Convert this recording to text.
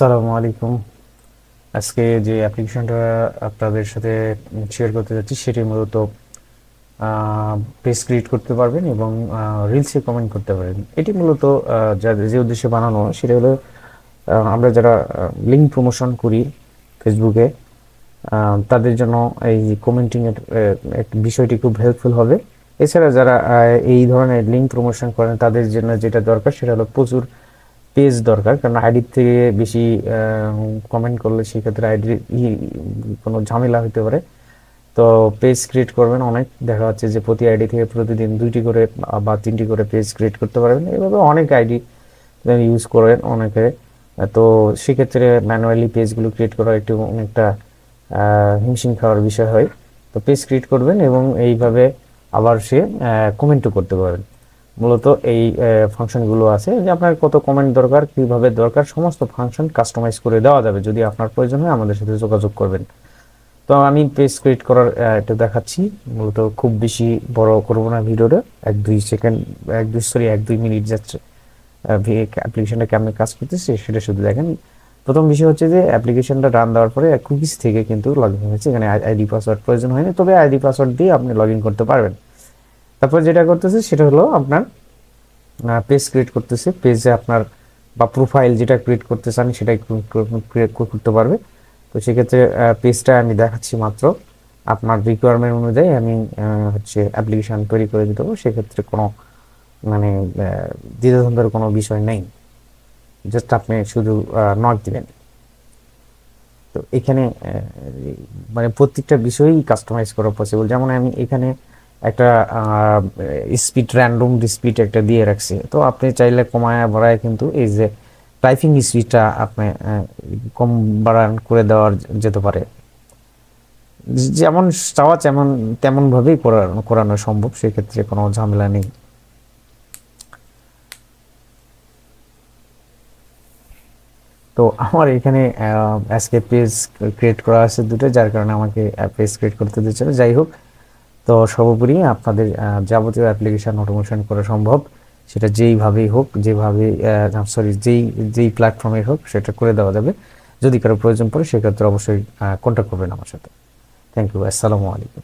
আসসালামু আলাইকুম। আজকে যে অ্যাপ্লিকেশনটা আপনাদের সাথে শেয়ার করতে যাচ্ছি সেটি মূলত পেজ ক্রিয়েট করতে পারবেন এবং রিলসে কমেন্ট করতে পারেন। এটি মূলত যাদের যে উদ্দেশ্যে বানানো সেটা হলো আমরা যারা লিঙ্ক প্রমোশন করি ফেসবুকে, তাদের জন্য এই কমেন্টিং এর বিষয়টি খুব হেল্পফুল হবে। এছাড়া যারা এই ধরনের লিঙ্ক প্রমোশন করেন তাদের জন্য যেটা দরকার সেটা হলো প্রচুর পেজ দরকার, কারণ আইডির থেকে বেশি কমেন্ট করলে সেক্ষেত্রে আইডির কোনো ঝামেলা হতে পারে। তো পেজ ক্রিয়েট করবেন অনেক, দেখা যাচ্ছে যে প্রতি আইডি থেকে প্রতিদিন 2টি করে বা 3টি করে পেজ ক্রিয়েট করতে পারবেন। এভাবে অনেক আইডি ইউজ করেন অনেকে। তো সেক্ষেত্রে ম্যানুয়ালি পেজগুলো ক্রিয়েট করা একটু অনেকটা হিমশিম খাওয়ার বিষয় হয়। তো পেজ ক্রিয়েট করবেন এবং এইভাবে আবার সে কমেন্টও করতে পারবেন। মূলত এই ফাংশনগুলো আছে যে আপনার কত কমেন্ট দরকার, কিভাবে দরকার, সমস্ত ফাংশন কাস্টমাইজ করে দেওয়া যাবে। যদি আপনার প্রয়োজন হয় আমাদের সাথে যোগাযোগ করবেন। তো আমি পেজ ক্রিয়েট করার এটা দেখাচ্ছি। মূলত খুব বেশি বড় করব না ভিডিওটা, 1-2 সেকেন্ড, 1-2 মিনিট যাচ্ছে। অ্যাপ্লিকেশনটা কেমন কাজ করতেছে সেটা শুধু দেখেন। প্রথম বিষয় হচ্ছে যে অ্যাপ্লিকেশনটা রান দেওয়ার পরে কুকিজ থেকে কিন্তু লগ ইন হয়েছে, এখানে আইডি পাসওয়ার্ড প্রয়োজন হয়নি, তবে আইডি পাসওয়ার্ড দিয়ে আপনি লগ ইন করতে পারবেন। তারপর যেটা করতেছে সেটা হলো আপনার পেজ ক্রিয়েট করতেছে। পেজে আপনার বা প্রোফাইল যেটা ক্রিয়েট করতে চান সেটাই ক্রিয়েট করতে পারবে। তো সেক্ষেত্রে পেজটা আমি দেখাচ্ছি মাত্র আপনার রিকোয়ারমেন্ট অনুযায়ী আমি হচ্ছে অ্যাপ্লিকেশন তৈরি করে দিতে পারবো। সেক্ষেত্রে কোনো মানে দ্বিধাদ্বন্দ্বের কোনো বিষয় নেই, জাস্ট আপনি শুধু নক দিবেন। তো এখানে মানে প্রত্যেকটা বিষয়ই কাস্টমাইজ করা পসিবল। যেমন আমি এখানে একটা স্পিড, র্যান্ডম স্পিড একটা দিয়ে রাখছি। তো আপনি চাইলে কমায় বাড়ায় কিন্তু এই যে টাইপিং স্পিডটা আপনি কম বাড়ান করে দেওয়া যেতে পারে। যেমন চাওয়া তেমন ভাবেই করানো সম্ভব, সেক্ষেত্রে কোনো ঝামেলা নেই। তো আমার এখানে আজকে পেজ ক্রিয়েট করা আছে দুটো, যার কারণে আমাকে পেজ ক্রিয়েট করতে দিচ্ছে না। যাই হোক, তো সর্বোপরি আপনাদের যাবতীয় অ্যাপ্লিকেশন অটোমেশন করা সম্ভব, সেটা যেইভাবেই হোক, যেভাবে সরি যেই প্ল্যাটফর্মে হোক সেটা করে দেওয়া যাবে। যদি কারো প্রয়োজন পড়ে সেক্ষেত্রে অবশ্যই কন্ট্যাক্ট করবেন আমার সাথে। Thank you. আসসালামু আলাইকুম।